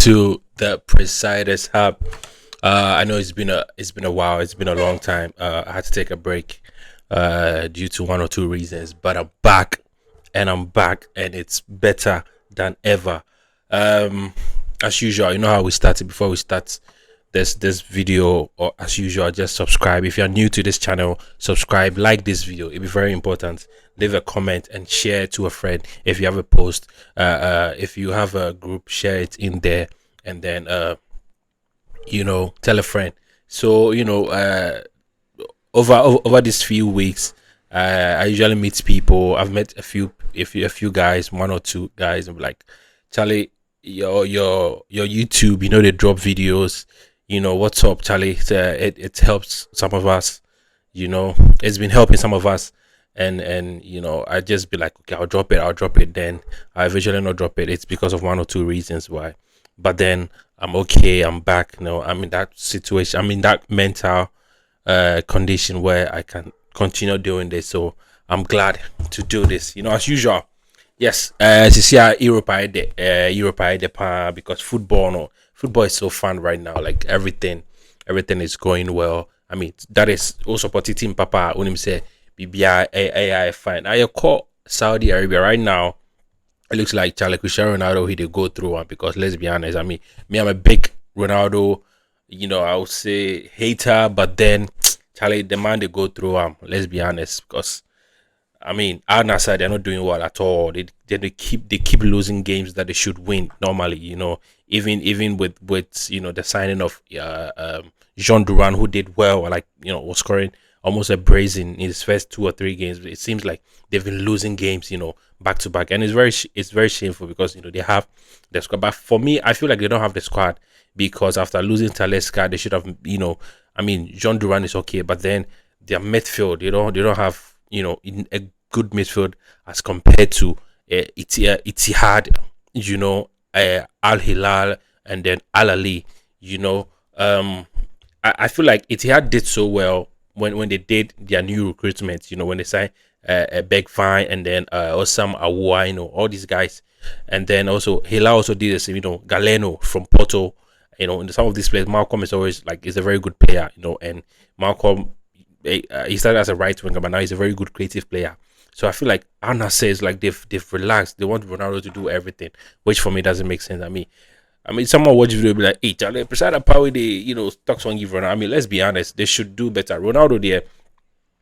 to the Presiders Hub. I know it's been a while. It's been a long time. I had to take a break due to one or two reasons, but I'm back, and it's better than ever. Um, as usual, you know how we started. Before we start this video, or as usual, just subscribe. If you're new to this channel, subscribe, like this video. It'll be very important. Leave a comment and share to a friend. If you have a post, if you have a group, share it in there, and then tell a friend. So over these few weeks, I usually meet people. I've met a few guys, one or two guys, and be like, Charlie, your YouTube, they drop videos. What's up, Charlie? It helps some of us. It's been helping some of us, and I just be like, okay, I'll drop it. Then I eventually not drop it. It's because of one or two reasons why. But then I'm okay. I'm back. I'm in that situation. I'm in that mental condition where I can continue doing this. So I'm glad to do this. As usual. Yes, this year Europe I the because football, no, football is so fun right now. Like everything is going well. I mean, that is also supporting Papa when him say BBI AI fine. I call Saudi Arabia right now. It looks like Charlie Cristiano Ronaldo he did go through one because let's be honest. I mean, me I'm a big Ronaldo, I would say hater, but then Charlie the man they go through let's be honest, because I mean, Al Nassr they're not doing well at all. They keep losing games that they should win normally. Even with the signing of Jean Duran, who did well, like was scoring almost a brace in his first two or three games. It seems like they've been losing games, back to back, and it's very shameful because they have the squad. But for me, I feel like they don't have the squad because after losing Talisca, they should have. I mean, Jean Duran is okay, but then their midfield, they don't have in a good midfield as compared to Itihad, Al Hilal, and then Al Ali. You know, um, I feel like Itihad did so well when they did their new recruitment. When they signed Beg Fine and then Osam Awua, all these guys, and then also Hilal also did the same. Galeno from Porto. In some of these players, Malcolm is always like is a very good player. And Malcolm he started as a right winger, but now he's a very good creative player. So I feel like Anna says like they've relaxed. They want Ronaldo to do everything, which for me doesn't make sense. I mean, someone watch video be like, "Hey, Charlie, beside power, they talks on give Ronaldo." I mean, let's be honest, they should do better. Ronaldo there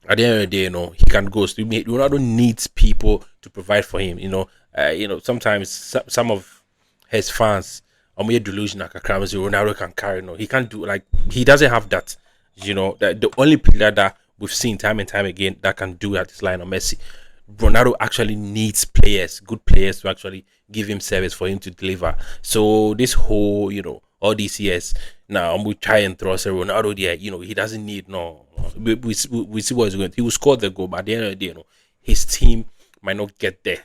at the end of the day, he can go. So Ronaldo needs people to provide for him. Sometimes some of his fans are more delusional. Ronaldo can carry. He can't do like he doesn't have that. That the only player that we've seen time and time again that can do that is Lionel Messi. Ronaldo actually needs players, good players, to actually give him service for him to deliver. So this whole, all these years now, we try and throw say Ronaldo there. He doesn't need no. We see what he's going. He will score the goal, but at the end of the day, his team might not get there.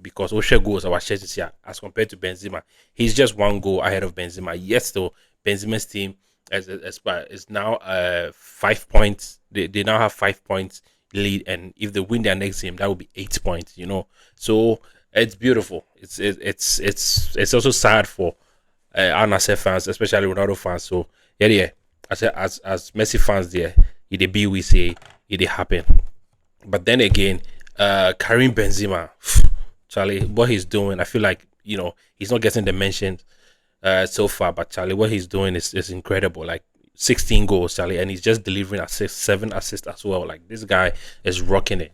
Because Osha goals our shares this year as compared to Benzema, he's just one goal ahead of Benzema. Yes, though Benzema's team is now 5 points. They now have 5 points lead, and if they win their next game, that will be 8 points. So it's beautiful. It's also sad for Al Nassr fans, especially Ronaldo fans. So yeah. As Messi fans, there, it be we say it happen. But then again, Karim Benzema, Charlie, what he's doing, I feel like he's not getting the mention so far. But Charlie, what he's doing is incredible. Like 16 goals, Charlie, and he's just delivering assists, 7 assists as well. Like this guy is rocking it.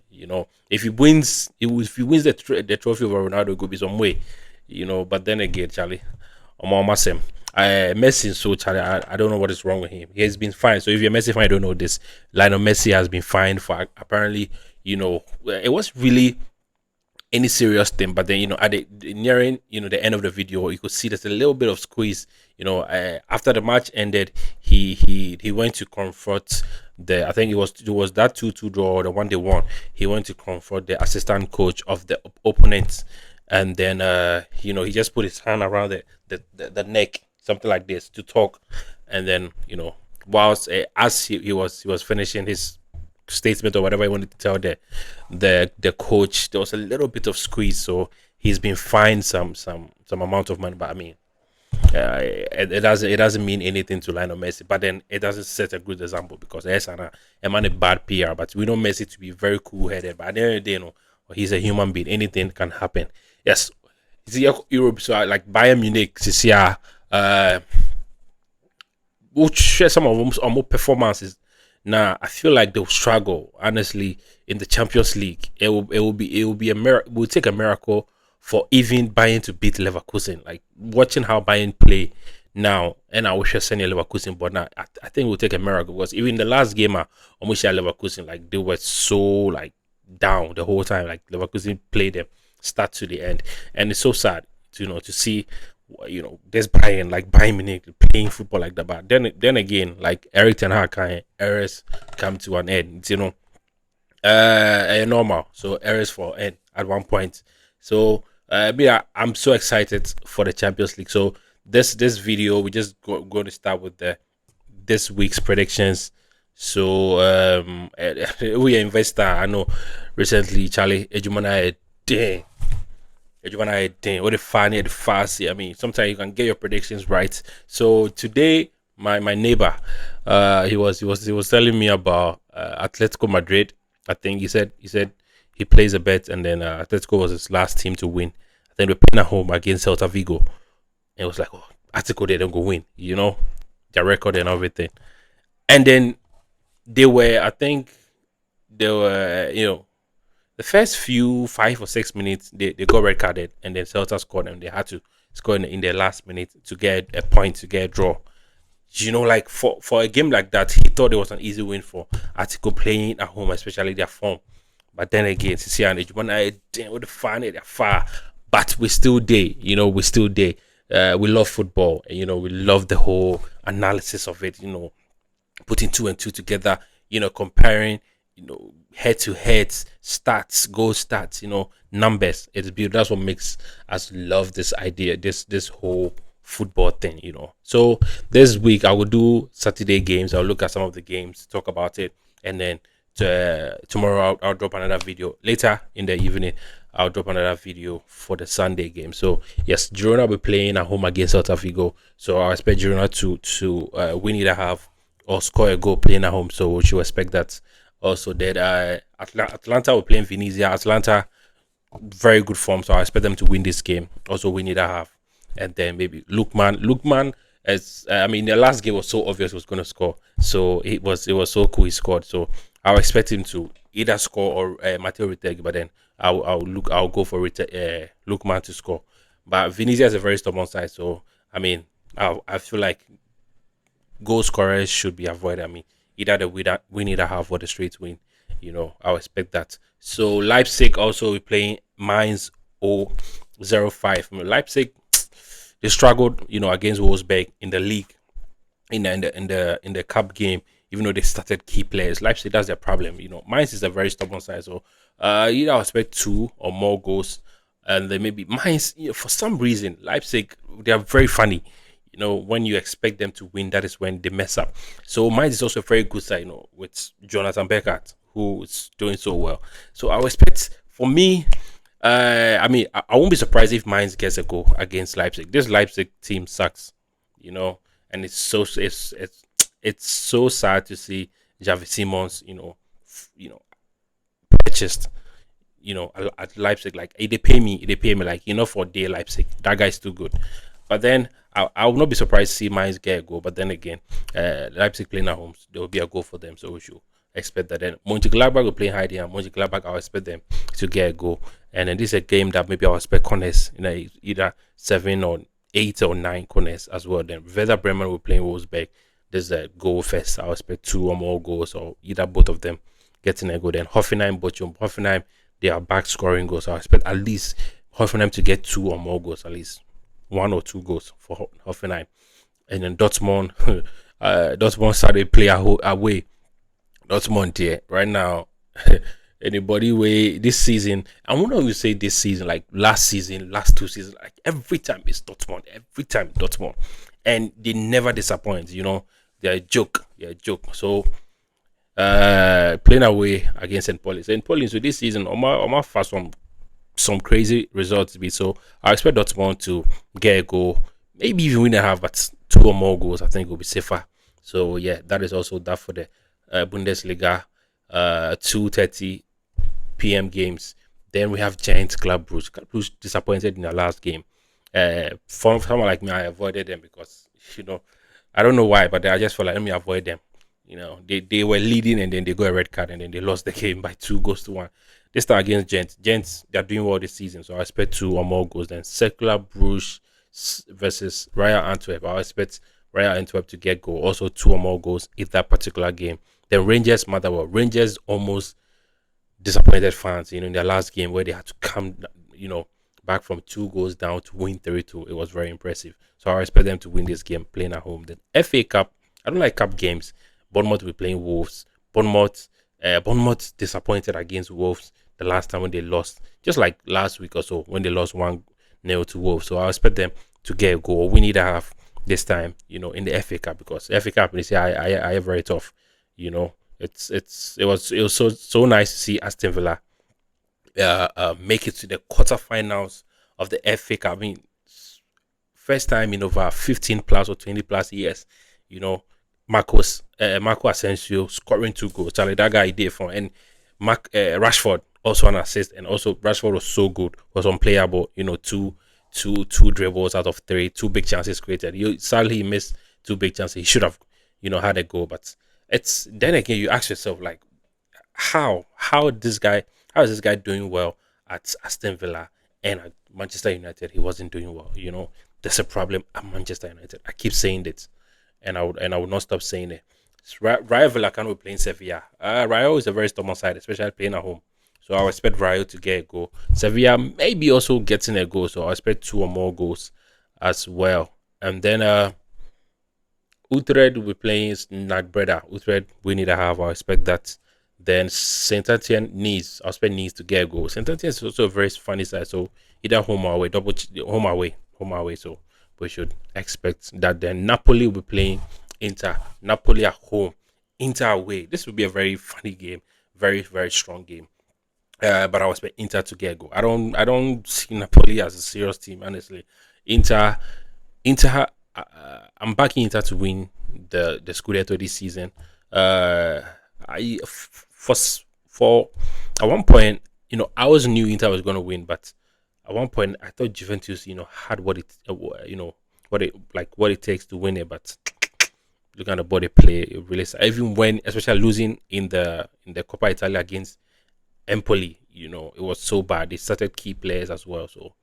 If he wins the trophy over Ronaldo, it could be some way. But then again, Charlie, I'm almost him. Messi, so Charlie, I don't know what is wrong with him. He has been fine. So if you're Messi fan, I don't know this. Lionel Messi has been fined for apparently, it was really any serious thing, but then at the nearing the end of the video, you could see there's a little bit of squeeze. After the match ended, he went to confront I think it was that 2-2 draw, the one they won. He went to confront the assistant coach of the opponent, and then he just put his hand around the neck, something like this, to talk, and then whilst as he was finishing his statement or whatever he wanted to tell the coach, there was a little bit of squeeze, so he's been fined some amount of money. But I mean, It doesn't mean anything to Lionel Messi, but then it doesn't set a good example because yes, and a man a bad PR, but we know Messi to be very cool headed. But at the end of the day, he's a human being. Anything can happen. Yes, it's Europe, so like Bayern Munich, this year, we'll share some of them or more performances. Now, I feel like they'll struggle honestly in the Champions League. It will be a miracle. It will take a miracle for even Bayern to beat Leverkusen. Like watching how Bayern play now, and I wish I send Leverkusen, but now I think it will take a miracle because even the last game, almost Leverkusen, like they were so like down the whole time. Like Leverkusen played them start to the end, and it's so sad to see this Bayern Munich playing football like that. But then again, like Eric Ten Hag errors come to an end. Normal. So errors for end at one point. So I'm so excited for the Champions League. So this video we just going to start with the this week's predictions. So we are investor. I know recently Charlie Ejumana dang. Ejumana dang. What the funny the fast. I mean, sometimes you can get your predictions right. So today my neighbor he was telling me about Atletico Madrid. I think he said he plays a bet and then Atletico was his last team to win. I think they're playing at home against Celta Vigo. And it was like, oh, Atletico they don't go win, their record and everything. And then I think they were, the first few 5 or 6 minutes, they got red carded, and then Celta scored, and they had to score in their last minute to get a point, to get a draw. Like for a game like that, he thought it was an easy win for Atletico playing at home, especially their form. But then again, Sisi and Ejumana, damn, with the fun, they're far. But we're still there, we're still there. We love football, and, we love the whole analysis of it, putting two and two together, comparing, head to head stats, goal stats, numbers. It's beautiful. That's what makes us love this idea, this whole football thing, So this week I will do Saturday games. I'll look at some of the games, talk about it, and then tomorrow I'll drop another video. Later in the evening I'll drop another video for the Sunday game. So yes, Girona will be playing at home against Celta Vigo. So I expect Girona to win either half or score a goal playing at home. So we should expect that. Also, that Atlanta will play in Venezia. Atlanta, very good form, so I expect them to win this game. Also, win either half, and then maybe Lookman, as the last game was so obvious he was going to score. So it was so cool he scored. So I'll expect him to either score or Matteo Retegui, but then I'll go for Lookman to score. But Venezia is a very stubborn side, so I feel like goal scorers should be avoided. Either the win either half or the straight win. I'll expect that. So Leipzig also will playing Mainz 0-5. Leipzig they struggled, against Wolfsburg in the league, in the cup game. Even though they started key players, Leipzig, that's their problem. Mainz is a very stubborn side, so either I'll expect two or more goals, and then maybe Mainz. For some reason, Leipzig they are very funny. When you expect them to win, that is when they mess up. So Mainz is also a very good side, with Jonathan Beckert, who is doing so well. So I expect, for me, I won't be surprised if Mainz gets a goal against Leipzig. This Leipzig team sucks, and it's so sad to see Javi Simons, purchased, at Leipzig. Like they pay me like for day Leipzig. That guy's too good. But then I will not be surprised to see Mainz get a goal. But then again, Leipzig playing at home, there will be a goal for them. So we should expect that. Then Mönchengladbach will play Heidi, and Mönchengladbach I'll expect them to get a goal. And then this is a game that maybe I'll expect corners, either 7 or 8 or 9 corners as well. Then Werder Bremen will play Wolfsburg. There's a goal first. I'll expect 2 or more goals, or either both of them getting a goal. Then Hoffenheim, Bochum, Hoffenheim, they are back scoring goals. So I expect at least Hoffenheim to get 2 or more goals, at least 1 or 2 goals for Hoffenheim. And then Dortmund, Dortmund started play away. Dortmund here right now. Anybody way this season? I wonder if you say this season, like last season, last 2 seasons, like every time it's Dortmund, and they never disappoint. They're a joke. So playing away against St. Pauli. St. Pauli, so this season, Omar fast some crazy results to be. So I expect Dortmund to get a goal, maybe even win a half, but two or more goals, I think will be safer. So yeah, that is also that for the Bundesliga 2:30 p.m. games. Then we have Giants Club Brugge. Club Brugge disappointed in their last game. For someone like me, I avoided them because you know I don't know why, but I just felt like let me avoid them. They were leading and then they got a red card and then they lost the game by 2 goals to 1. This time against Gents. Gents, they're doing well this season, so I expect two or more goals. Then Circular Bruges versus Royal Antwerp. I expect Royal Antwerp to get goal. Also two or more goals in that particular game. Then Rangers Motherwell. Rangers almost disappointed fans, in their last game where they had to come, back from 2 goals down to win 3-2. It was very impressive. So I expect them to win this game playing at home. Then FA Cup, I don't like cup games. Bournemouth will be playing Wolves. Bournemouth disappointed against Wolves the last time when they lost, just like last week or so when they lost 1-0 to Wolves. So I expect them to get a goal. We need to have this time, in the FA Cup because FA Cup they say I are very tough, you know. It was so nice to see Aston Villa make it to the quarterfinals of the FA Cup. I mean, first time in over 15 plus or 20 plus years, you know, Marco Asensio scoring 2 goals. Charlie, that guy did for and Rashford also an assist, and also Rashford was so good, was unplayable. Two dribbles out of three, two big chances created. Sadly he missed two big chances. He should have, had a goal, but it's then again you ask yourself like how is this guy doing well at Aston Villa and at Manchester United he wasn't doing well. There's a problem at Manchester United. I keep saying it, and I would not stop saying it. Rayo Vallecano playing Sevilla. Rayo is a very stubborn side, especially playing at home. So I expect Rayo to get a goal. Sevilla maybe also getting a goal, so I expect two or more goals as well. And then Utrecht will be playing Breda. Utrecht we need to have. I expect that. Then Saint Etienne needs. I expect needs to get a goal. Saint Etienne is also a very funny side. So either home or away, home or away. So we should expect that. Then Napoli will be playing Inter. Napoli at home, Inter away. This will be a very funny game. Very very strong game. But I was expect Inter to get a goal. I don't see Napoli as a serious team, honestly. Inter, Inter, I'm backing Inter to win the Scudetto this season. Uh, I for at one point, I always knew Inter was going to win, but at one point I thought Juventus, had what it takes to win it. But look at the body play, it really, even when, especially losing in the Coppa Italia against Empoli, it was so bad. They started key players as well. So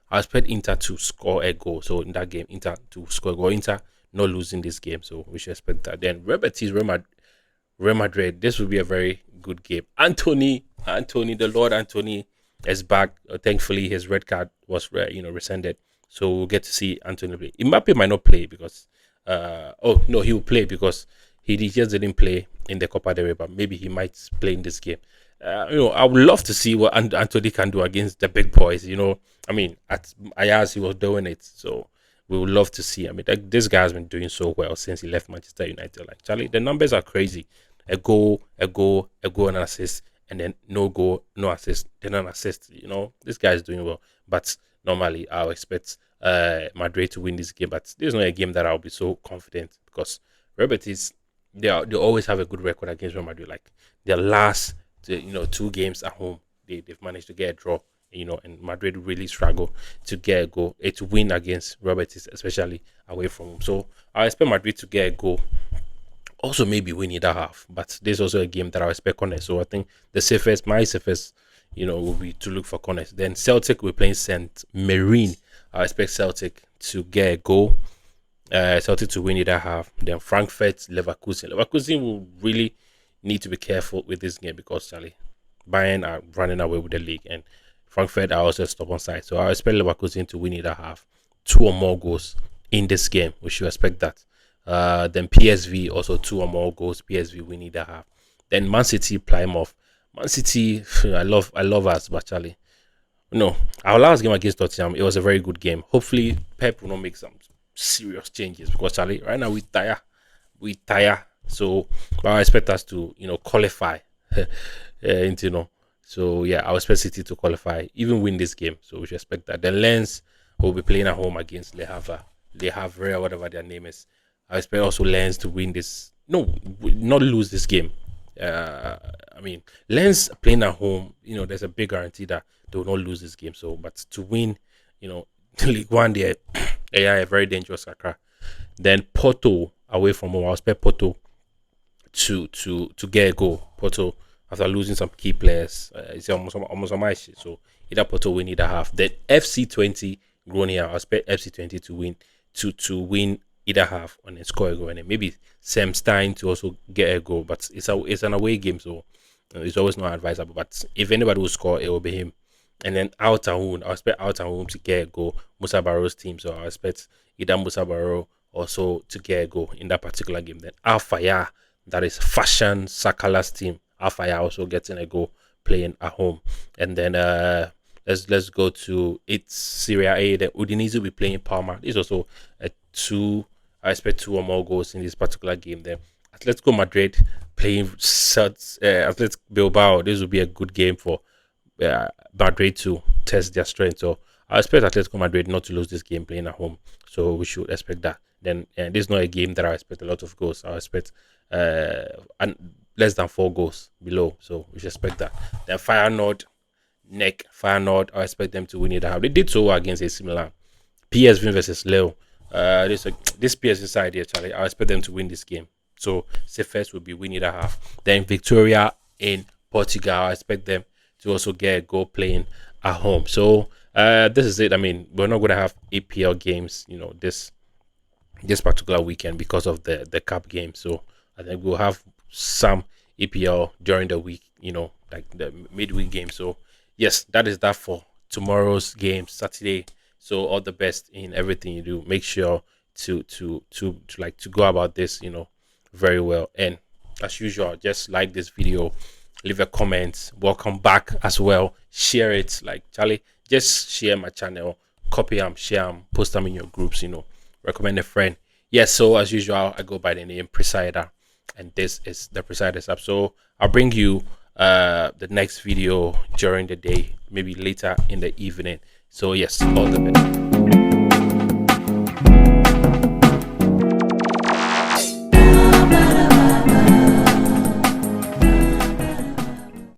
I expect Inter to score a goal. So in that game, Inter to score a goal. Inter not losing this game. So we should expect that. Then Real Betis, Real Madrid. This will be a very good game. The Lord Anthony is back. Thankfully, his red card was rescinded. So we'll get to see Anthony play. Mbappe might not play because oh no, he will play because he just didn't play in the Copa del Rey, but maybe he might play in this game. I would love to see what Anthony can do against the big boys. I mean, at Ayaz he was doing it, so we would love to see. I mean, this guy has been doing so well since he left Manchester United. Like Charlie, the numbers are crazy. A goal, an assist, and then no goal, no assist, then an assist. This guy is doing well. But normally, I'll expect Madrid to win this game. But this is not a game that I'll be so confident because Real Betis, they always have a good record against Real Madrid. Like their last, 2 games at home, they've managed to get a draw. And Madrid really struggle to get a goal, to win against Real Betis, especially away from home. So I expect Madrid to get a goal. Also, maybe we need a half, but there's also a game that I expect corners. So I think my safest, will be to look for corners. Then Celtic will play Saint Marine. I expect Celtic to get a goal. Celtic to win it a half. Then Frankfurt, Leverkusen. Leverkusen will really need to be careful with this game because Charlie Bayern are running away with the league and Frankfurt are also stubborn side. So I expect Leverkusen to win it a half. Two or more goals in this game. We should expect that. Then PSV also two or more goals. PSV we need a half. Then Man City Plymouth. Man City, I love us, but Charlie. No, our last game against Tottenham, it was a very good game. Hopefully, Pep will not make some serious changes because Charlie, right now we tire. So I expect us to qualify into So yeah, I expect City to qualify, even win this game. So we should expect that. Then Lens will be playing at home against Le Havre. they have Rare, whatever their name is. I expect also Lens to win this. No, not lose this game. Uh, I mean, Lens playing at home, there's a big guarantee that they will not lose this game. So, but to win, League One, they are a very dangerous Accra. Then Porto away from home, I expect Porto to get a goal. Porto after losing some key players, it's almost a match. So either Porto win, either half. Then FC20 Groningen, I expect FC20 to win to win either half and then score a goal, and then maybe Sam Stein to also get a goal. But it's an away game, so it's always not advisable. But if anybody will score, it will be him. And then out and home, I expect out and home to get a goal. Musa Barrow's team, so I expect either Musa Barrow also to get a goal in that particular game. Then Alfaya, that is Fashion Sakala's team. Alfaya also getting a goal playing at home. And then let's go to it's Serie A. Then Udinese will be playing Parma. This is also a two. I expect two or more goals in this particular game. Then Atletico Madrid playing Atletico Bilbao. This will be a good game for Madrid to test their strength. So I expect Atletico Madrid not to lose this game playing at home. So we should expect that. Then this is not a game that I expect a lot of goals. I expect and less than 4 goals below. So we should expect that. Then Feyenoord, I expect them to win it out. They did so well against AC Milan. PSV versus Leo. This PSV side here, Charlie. I expect them to win this game. So safest will be win it a half. Then Victoria in Portugal. I expect them to also get a goal playing at home. So this is it. I mean, we're not going to have APL games, this particular weekend because of the cup game. So I think we'll have some EPL during the week, like the midweek game. So yes, that is that for tomorrow's game, Saturday. So all the best in everything you do. Make sure to go about this, very well. And as usual, just like this video, leave a comment, welcome back as well, share it. Like Charlie, just share my channel, copy them, share them, post them in your groups, recommend a friend. Yes, so as usual, I go by the name Presider, and this is the Presiders app. So I'll bring you the next video during the day, maybe later in the evening. So yes, all the best.